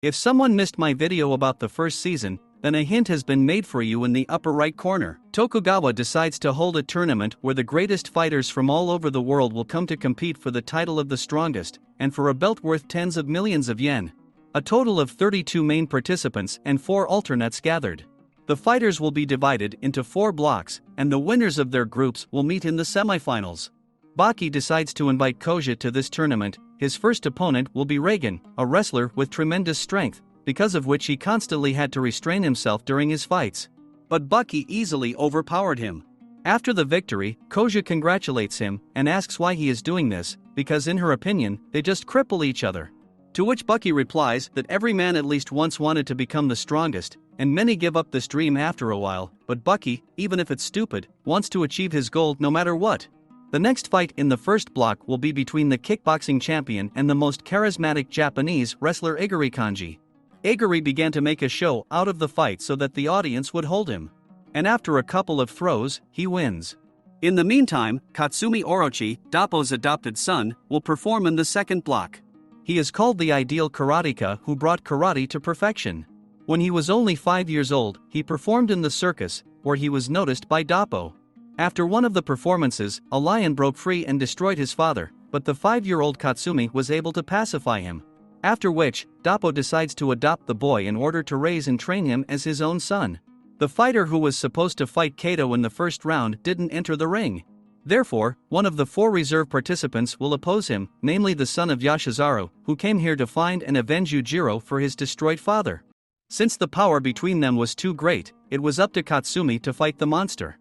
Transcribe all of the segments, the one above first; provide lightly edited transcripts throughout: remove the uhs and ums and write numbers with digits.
If someone missed my video about the first season, then a hint has been made for you in the upper right corner. Tokugawa decides to hold a tournament where the greatest fighters from all over the world will come to compete for the title of the strongest, and for a belt worth tens of millions of yen. A total of 32 main participants and 4 alternates gathered. The fighters will be divided into 4 blocks, and the winners of their groups will meet in the semifinals. Baki decides to invite Koja to this tournament. His first opponent will be Reigen, a wrestler with tremendous strength, because of which he constantly had to restrain himself during his fights. But Baki easily overpowered him. After the victory, Koja congratulates him and asks why he is doing this, because in her opinion, they just cripple each other. To which Baki replies that every man at least once wanted to become the strongest, and many give up this dream after a while, but Baki, even if it's stupid, wants to achieve his goal no matter what. The next fight in the first block will be between the kickboxing champion and the most charismatic Japanese wrestler Iguri Kanji. Iguri began to make a show out of the fight so that the audience would hold him. And after a couple of throws, he wins. In the meantime, Katsumi Orochi, Doppo's adopted son, will perform in the second block. He is called the ideal karateka who brought karate to perfection. When he was only 5 years old, he performed in the circus, where he was noticed by Doppo. After one of the performances, a lion broke free and destroyed his father, but the 5-year-old Katsumi was able to pacify him. After which, Doppo decides to adopt the boy in order to raise and train him as his own son. The fighter who was supposed to fight Kato in the first round didn't enter the ring. Therefore, one of the 4 reserve participants will oppose him, namely the son of Yashizaru, who came here to find and avenge Yujiro for his destroyed father. Since the power between them was too great, it was up to Katsumi to fight the monster.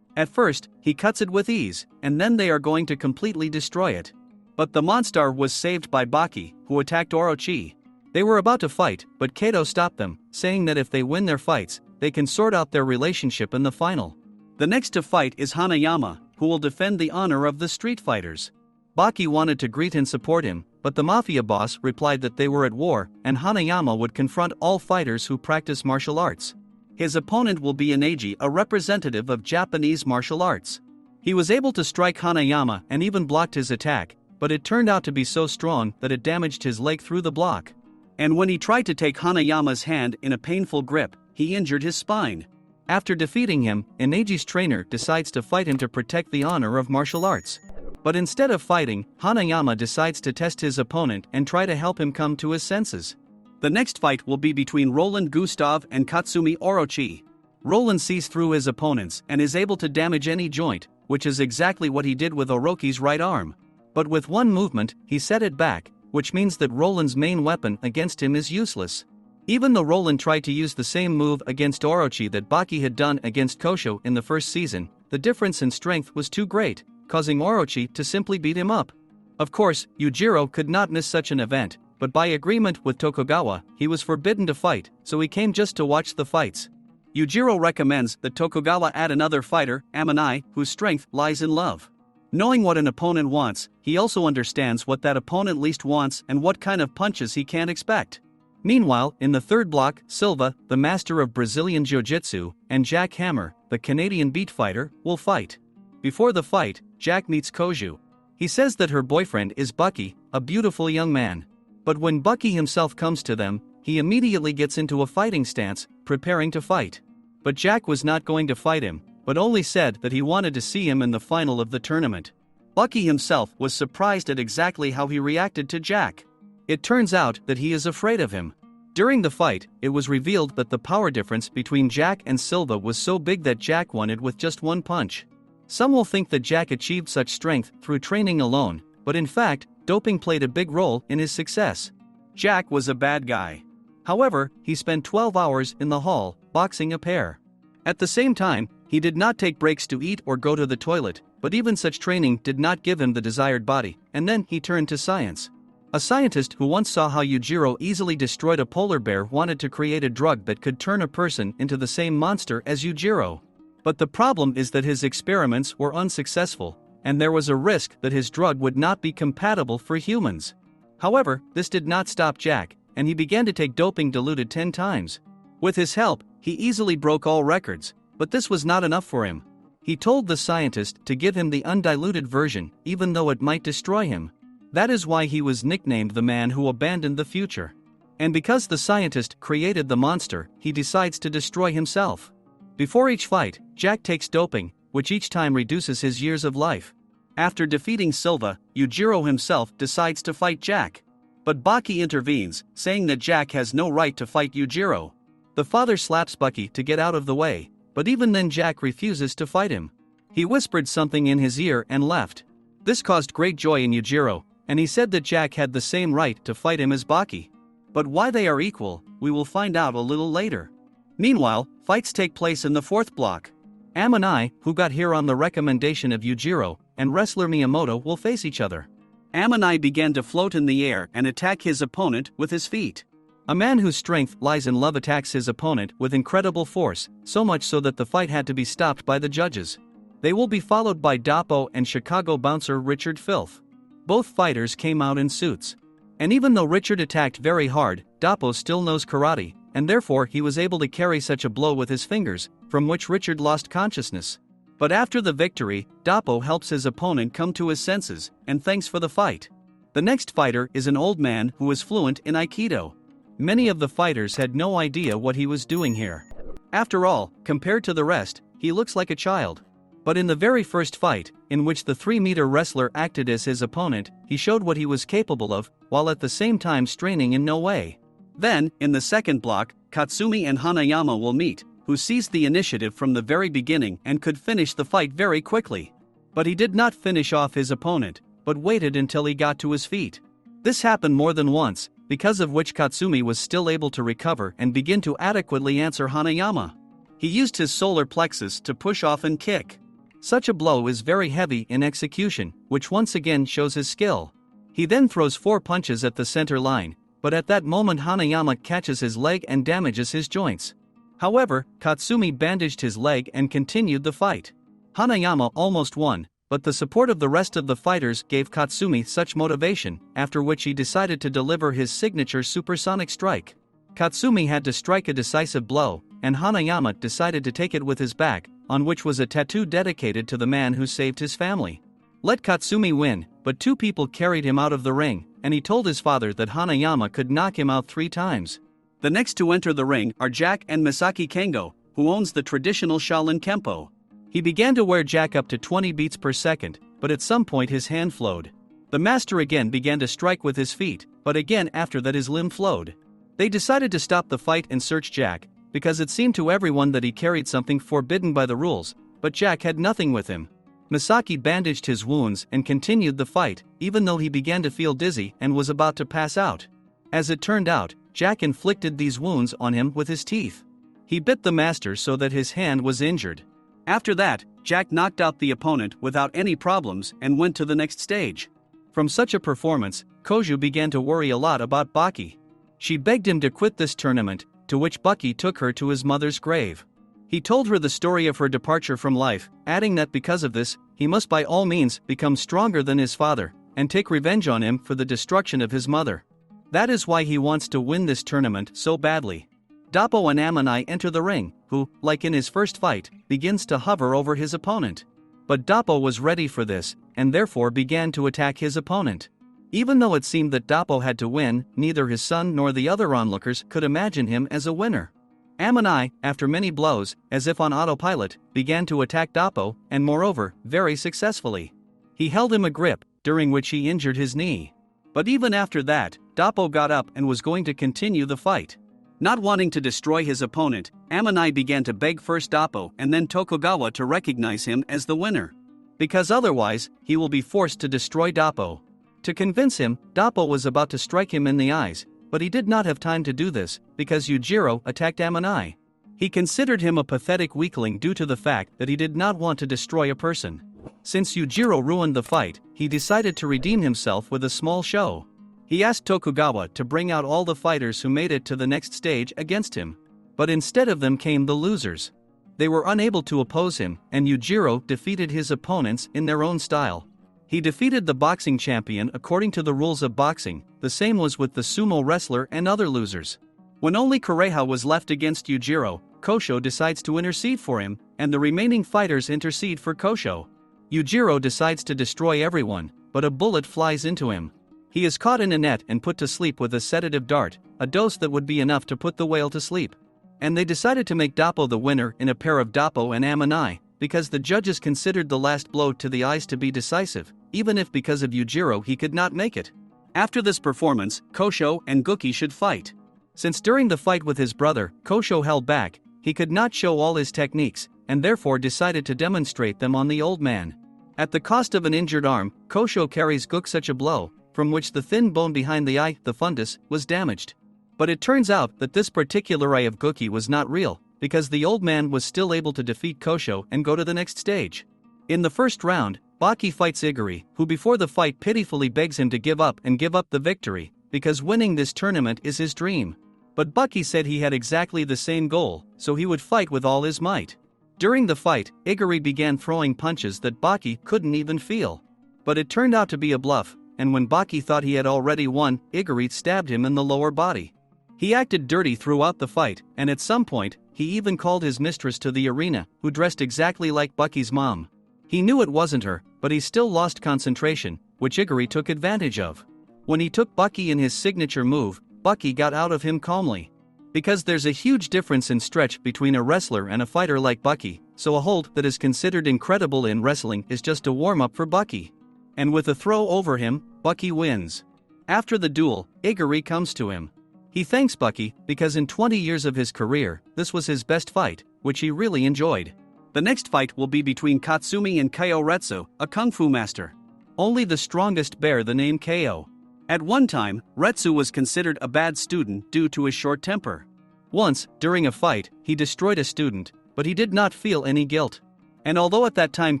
At first, he cuts it with ease, and then they are going to completely destroy it. But the monster was saved by Baki, who attacked Orochi. They were about to fight, but Kato stopped them, saying that if they win their fights, they can sort out their relationship in the final. The next to fight is Hanayama, who will defend the honor of the street fighters. Baki wanted to greet and support him, but the mafia boss replied that they were at war, and Hanayama would confront all fighters who practice martial arts. His opponent will be Ineji, a representative of Japanese martial arts. He was able to strike Hanayama and even blocked his attack, but it turned out to be so strong that it damaged his leg through the block. And when he tried to take Hanayama's hand in a painful grip, he injured his spine. After defeating him, Ineji's trainer decides to fight him to protect the honor of martial arts. But instead of fighting, Hanayama decides to test his opponent and try to help him come to his senses. The next fight will be between Roland Gustav and Katsumi Orochi. Roland sees through his opponents and is able to damage any joint, which is exactly what he did with Orochi's right arm. But with one movement, he set it back, which means that Roland's main weapon against him is useless. Even though Roland tried to use the same move against Orochi that Baki had done against Kosho in the first season, the difference in strength was too great, causing Orochi to simply beat him up. Of course, Yujiro could not miss such an event, but by agreement with Tokugawa, he was forbidden to fight, so he came just to watch the fights. Yujiro recommends that Tokugawa add another fighter, Ammanai, whose strength lies in love. Knowing what an opponent wants, he also understands what that opponent least wants and what kind of punches he can't expect. Meanwhile, in the third block, Silva, the master of Brazilian Jiu-Jitsu, and Jack Hammer, the Canadian beat fighter, will fight. Before the fight, Jack meets Koju. He says that her boyfriend is Baki, a beautiful young man. But when Baki himself comes to them, he immediately gets into a fighting stance, preparing to fight. But Jack was not going to fight him, but only said that he wanted to see him in the final of the tournament. Baki himself was surprised at exactly how he reacted to Jack. It turns out that he is afraid of him. During the fight, it was revealed that the power difference between Jack and Silva was so big that Jack won it with just one punch. Some will think that Jack achieved such strength through training alone, but in fact, doping played a big role in his success. Jack was a bad guy. However, he spent 12 hours in the hall, boxing a pair. At the same time, he did not take breaks to eat or go to the toilet, but even such training did not give him the desired body, and then he turned to science. A scientist who once saw how Yujiro easily destroyed a polar bear wanted to create a drug that could turn a person into the same monster as Yujiro. But the problem is that his experiments were unsuccessful, and there was a risk that his drug would not be compatible for humans. However, this did not stop Jack, and he began to take doping diluted 10 times. With his help, he easily broke all records, but this was not enough for him. He told the scientist to give him the undiluted version, even though it might destroy him. That is why he was nicknamed the man who abandoned the future. And because the scientist created the monster, he decides to destroy himself. Before each fight, Jack takes doping, which each time reduces his years of life. After defeating Silva, Yujiro himself decides to fight Jack. But Baki intervenes, saying that Jack has no right to fight Yujiro. The father slaps Baki to get out of the way, but even then Jack refuses to fight him. He whispered something in his ear and left. This caused great joy in Yujiro, and he said that Jack had the same right to fight him as Baki. But why they are equal, we will find out a little later. Meanwhile, fights take place in the fourth block. Ammanai, who got here on the recommendation of Yujiro, and wrestler Miyamoto will face each other. Ammanai began to float in the air and attack his opponent with his feet. A man whose strength lies in love attacks his opponent with incredible force, so much so that the fight had to be stopped by the judges. They will be followed by Doppo and Chicago bouncer Richard Filth. Both fighters came out in suits. And even though Richard attacked very hard, Doppo still knows karate, and therefore he was able to carry such a blow with his fingers, from which Richard lost consciousness. But after the victory, Doppo helps his opponent come to his senses, and thanks for the fight. The next fighter is an old man who is fluent in Aikido. Many of the fighters had no idea what he was doing here. After all, compared to the rest, he looks like a child. But in the very first fight, in which the 3-meter wrestler acted as his opponent, he showed what he was capable of, while at the same time straining in no way. Then, in the second block, Katsumi and Hanayama will meet, who seized the initiative from the very beginning and could finish the fight very quickly. But he did not finish off his opponent, but waited until he got to his feet. This happened more than once, because of which Katsumi was still able to recover and begin to adequately answer Hanayama. He used his solar plexus to push off and kick. Such a blow is very heavy in execution, which once again shows his skill. He then throws 4 punches at the center line, but at that moment Hanayama catches his leg and damages his joints. However, Katsumi bandaged his leg and continued the fight. Hanayama almost won, but the support of the rest of the fighters gave Katsumi such motivation, after which he decided to deliver his signature supersonic strike. Katsumi had to strike a decisive blow, and Hanayama decided to take it with his back, on which was a tattoo dedicated to the man who saved his family. Let Katsumi win, but 2 people carried him out of the ring, and he told his father that Hanayama could knock him out 3 times. The next to enter the ring are Jack and Misaki Kengo, who owns the traditional Shaolin Kempo. He began to wear Jack up to 20 beats per second, but at some point his hand flowed. The master again began to strike with his feet, but again after that his limb flowed. They decided to stop the fight and search Jack, because it seemed to everyone that he carried something forbidden by the rules, but Jack had nothing with him. Misaki bandaged his wounds and continued the fight, even though he began to feel dizzy and was about to pass out. As it turned out, Jack inflicted these wounds on him with his teeth. He bit the master so that his hand was injured. After that, Jack knocked out the opponent without any problems and went to the next stage. From such a performance, Koju began to worry a lot about Baki. She begged him to quit this tournament, to which Baki took her to his mother's grave. He told her the story of her departure from life, adding that because of this, he must by all means become stronger than his father, and take revenge on him for the destruction of his mother. That is why he wants to win this tournament so badly. Doppo and Ammanai enter the ring, who, like in his first fight, begins to hover over his opponent. But Doppo was ready for this, and therefore began to attack his opponent. Even though it seemed that Doppo had to win, neither his son nor the other onlookers could imagine him as a winner. Ammanai, after many blows, as if on autopilot, began to attack Doppo, and moreover, very successfully. He held him a grip, during which he injured his knee. But even after that, Doppo got up and was going to continue the fight. Not wanting to destroy his opponent, Ammanai began to beg first Doppo and then Tokugawa to recognize him as the winner. Because otherwise, he will be forced to destroy Doppo. To convince him, Doppo was about to strike him in the eyes, but he did not have time to do this, because Yujiro attacked Ammanai. He considered him a pathetic weakling due to the fact that he did not want to destroy a person. Since Yujiro ruined the fight, he decided to redeem himself with a small show. He asked Tokugawa to bring out all the fighters who made it to the next stage against him. But instead of them came the losers. They were unable to oppose him, and Yujiro defeated his opponents in their own style. He defeated the boxing champion according to the rules of boxing. The same was with the sumo wrestler and other losers. When only Kureha was left against Yujiro, Kosho decides to intercede for him, and the remaining fighters intercede for Kosho. Yujiro decides to destroy everyone, but a bullet flies into him. He is caught in a net and put to sleep with a sedative dart, a dose that would be enough to put the whale to sleep. And they decided to make Doppo the winner in a pair of Doppo and Ammanai, because the judges considered the last blow to the eyes to be decisive, even if because of Yujiro he could not make it. After this performance, Kosho and Guki should fight. Since during the fight with his brother, Kosho held back, he could not show all his techniques, and therefore decided to demonstrate them on the old man. At the cost of an injured arm, Kosho carries Guki such a blow, from which the thin bone behind the eye, the fundus, was damaged. But it turns out that this particular eye of Guki was not real, because the old man was still able to defeat Kosho and go to the next stage. In the first round, Baki fights Iguri, who before the fight pitifully begs him to give up the victory, because winning this tournament is his dream. But Baki said he had exactly the same goal, so he would fight with all his might. During the fight, Iguri began throwing punches that Baki couldn't even feel. But it turned out to be a bluff, and when Baki thought he had already won, Iguri stabbed him in the lower body. He acted dirty throughout the fight, and at some point, he even called his mistress to the arena, who dressed exactly like Baki's mom. He knew it wasn't her, but he still lost concentration, which Iguri took advantage of. When he took Baki in his signature move, Baki got out of him calmly. Because there's a huge difference in stretch between a wrestler and a fighter like Baki, so a hold that is considered incredible in wrestling is just a warm-up for Baki. And with a throw over him, Baki wins. After the duel, Iguri comes to him. He thanks Baki because in 20 years of his career, this was his best fight, which he really enjoyed. The next fight will be between Katsumi and Retsu, a kung fu master. Only the strongest bear the name KO. At one time, Retsu was considered a bad student due to his short temper. Once, during a fight, he destroyed a student, but he did not feel any guilt. And although at that time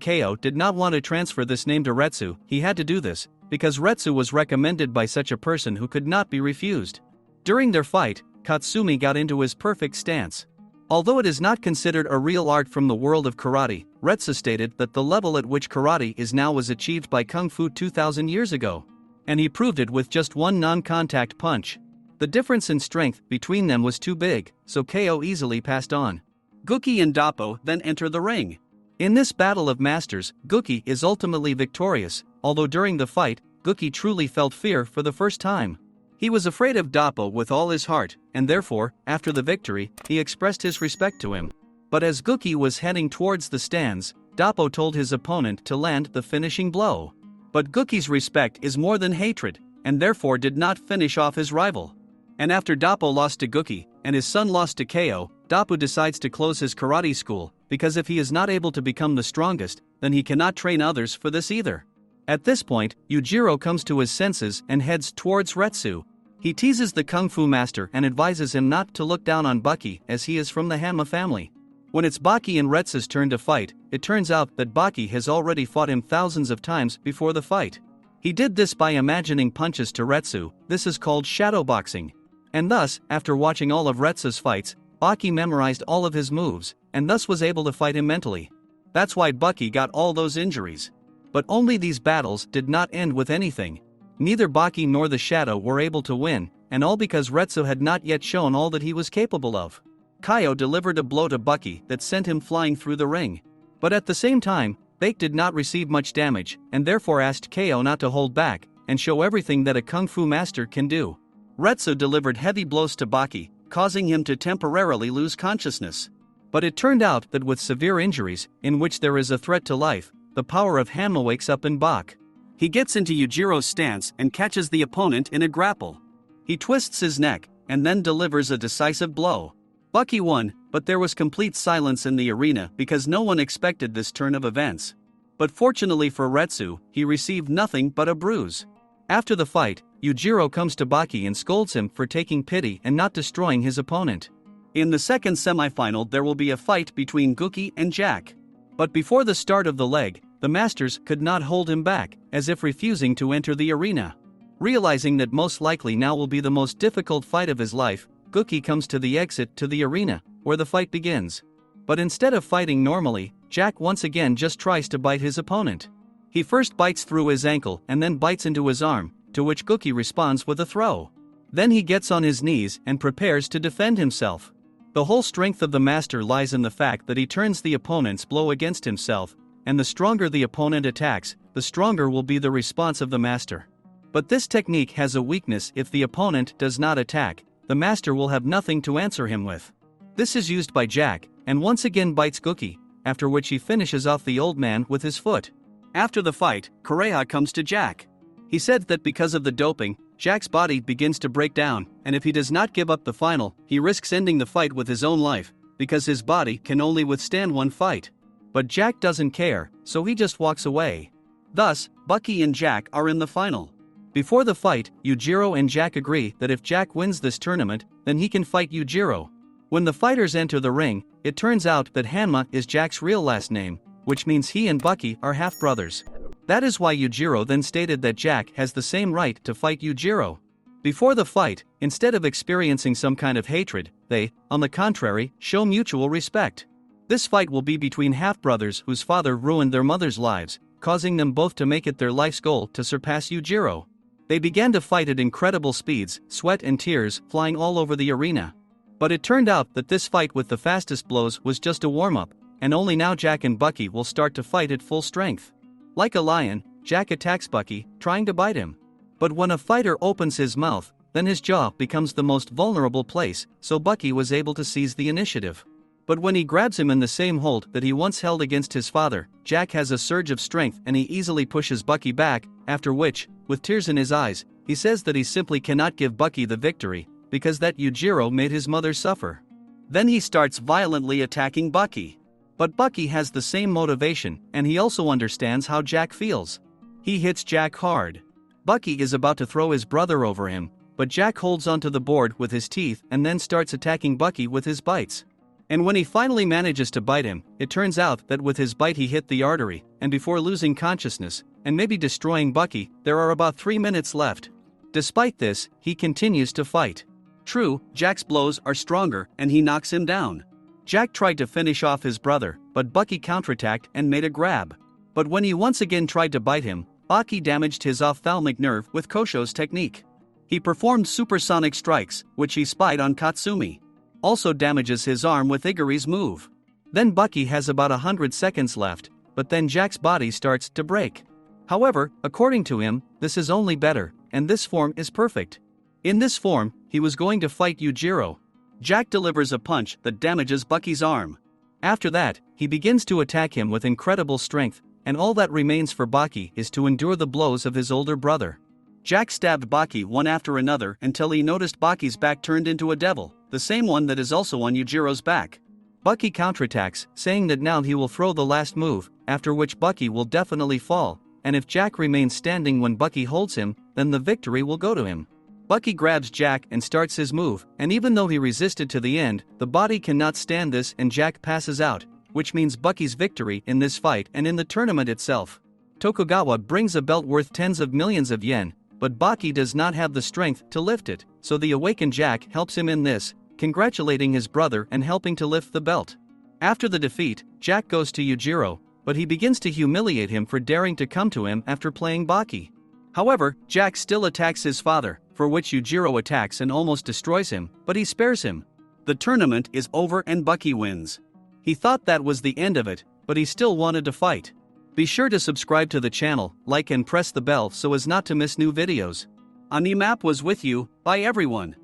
KO did not want to transfer this name to Retsu, he had to do this, because Retsu was recommended by such a person who could not be refused. During their fight, Katsumi got into his perfect stance. Although it is not considered a real art from the world of karate, Retsu stated that the level at which karate is now was achieved by kung fu 2,000 years ago. And he proved it with just one non-contact punch. The difference in strength between them was too big, so KO easily passed on. Guki and Doppo then enter the ring. In this battle of masters, Guki is ultimately victorious, although during the fight, Guki truly felt fear for the first time. He was afraid of Doppo with all his heart, and therefore, after the victory, he expressed his respect to him. But as Guki was heading towards the stands, Doppo told his opponent to land the finishing blow. But Guki's respect is more than hatred, and therefore did not finish off his rival. And after Doppo lost to Guki, and his son lost to KO, Doppo decides to close his karate school, because if he is not able to become the strongest, then he cannot train others for this either. At this point, Yujiro comes to his senses and heads towards Retsu. He teases the kung fu master and advises him not to look down on Baki as he is from the Hanma family. When it's Baki and Retsu's turn to fight, it turns out that Baki has already fought him thousands of times before the fight. He did this by imagining punches to Retsu. This is called shadowboxing. And thus, after watching all of Retsu's fights, Baki memorized all of his moves, and thus was able to fight him mentally. That's why Baki got all those injuries. But only these battles did not end with anything. Neither Baki nor the Shadow were able to win, and all because Retsu had not yet shown all that he was capable of. Kaio delivered a blow to Baki that sent him flying through the ring. But at the same time, Bake did not receive much damage, and therefore asked Kaio not to hold back, and show everything that a kung fu master can do. Retsu delivered heavy blows to Baki, causing him to temporarily lose consciousness. But it turned out that with severe injuries, in which there is a threat to life, the power of Hanma wakes up in Baki. He gets into Yujiro's stance and catches the opponent in a grapple. He twists his neck, and then delivers a decisive blow. Baki won, but there was complete silence in the arena because no one expected this turn of events. But fortunately for Retsu, he received nothing but a bruise. After the fight, Yujiro comes to Baki and scolds him for taking pity and not destroying his opponent. In the second semifinal there will be a fight between Guki and Jack. But before the start of the leg, the masters could not hold him back, as if refusing to enter the arena. Realizing that most likely now will be the most difficult fight of his life, Guki comes to the exit to the arena, where the fight begins. But instead of fighting normally, Jack once again just tries to bite his opponent. He first bites through his ankle and then bites into his arm, to which Guki responds with a throw. Then he gets on his knees and prepares to defend himself. The whole strength of the master lies in the fact that he turns the opponent's blow against himself, and the stronger the opponent attacks, the stronger will be the response of the master. But this technique has a weakness: if the opponent does not attack, the master will have nothing to answer him with. This is used by Jack, and once again bites Gookie, after which he finishes off the old man with his foot. After the fight, Kureha comes to Jack. He said that because of the doping, Jack's body begins to break down, and if he does not give up the final, he risks ending the fight with his own life, because his body can only withstand one fight. But Jack doesn't care, so he just walks away. Thus, Baki and Jack are in the final. Before the fight, Yujiro and Jack agree that if Jack wins this tournament, then he can fight Yujiro. When the fighters enter the ring, it turns out that Hanma is Jack's real last name, which means he and Baki are half-brothers. That is why Yujiro then stated that Jack has the same right to fight Yujiro. Before the fight, instead of experiencing some kind of hatred, they, on the contrary, show mutual respect. This fight will be between half-brothers whose father ruined their mother's lives, causing them both to make it their life's goal to surpass Yujiro. They began to fight at incredible speeds, sweat and tears flying all over the arena. But it turned out that this fight with the fastest blows was just a warm-up, and only now Jack and Baki will start to fight at full strength. Like a lion, Jack attacks Baki, trying to bite him. But when a fighter opens his mouth, then his jaw becomes the most vulnerable place, so Baki was able to seize the initiative. But when he grabs him in the same hold that he once held against his father, Jack has a surge of strength and he easily pushes Baki back, after which, with tears in his eyes, he says that he simply cannot give Baki the victory, because that Yujiro made his mother suffer. Then he starts violently attacking Baki. But Baki has the same motivation, and he also understands how Jack feels. He hits Jack hard. Baki is about to throw his brother over him, but Jack holds onto the board with his teeth and then starts attacking Baki with his bites. And when he finally manages to bite him, it turns out that with his bite he hit the artery, and before losing consciousness, and maybe destroying Baki, there are about 3 minutes left. Despite this, he continues to fight. True, Jack's blows are stronger, and he knocks him down. Jack tried to finish off his brother, but Baki counterattacked and made a grab. But when he once again tried to bite him, Baki damaged his ophthalmic nerve with Kosho's technique. He performed supersonic strikes, which he spied on Katsumi. Also damages his arm with Igari's move. Then Baki has about 100 seconds left, but then Jack's body starts to break. However, according to him, this is only better, and this form is perfect. In this form, he was going to fight Yujiro. Jack delivers a punch that damages Bucky's arm. After that, he begins to attack him with incredible strength, and all that remains for Baki is to endure the blows of his older brother. Jack stabbed Baki one after another until he noticed Baki's back turned into a devil, the same one that is also on Yujiro's back. Baki counterattacks, saying that now he will throw the last move, after which Baki will definitely fall, and if Jack remains standing when Baki holds him, then the victory will go to him. Baki grabs Jack and starts his move, and even though he resisted to the end, the body cannot stand this and Jack passes out, which means Bucky's victory in this fight and in the tournament itself. Tokugawa brings a belt worth tens of millions of yen, but Baki does not have the strength to lift it, so the awakened Jack helps him in this, congratulating his brother and helping to lift the belt. After the defeat, Jack goes to Yujiro, but he begins to humiliate him for daring to come to him after playing Baki. However, Jack still attacks his father, for which Yujiro attacks and almost destroys him, but he spares him. The tournament is over and Baki wins. He thought that was the end of it, but he still wanted to fight. Be sure to subscribe to the channel, like and press the bell so as not to miss new videos. AniMap was with you, bye everyone.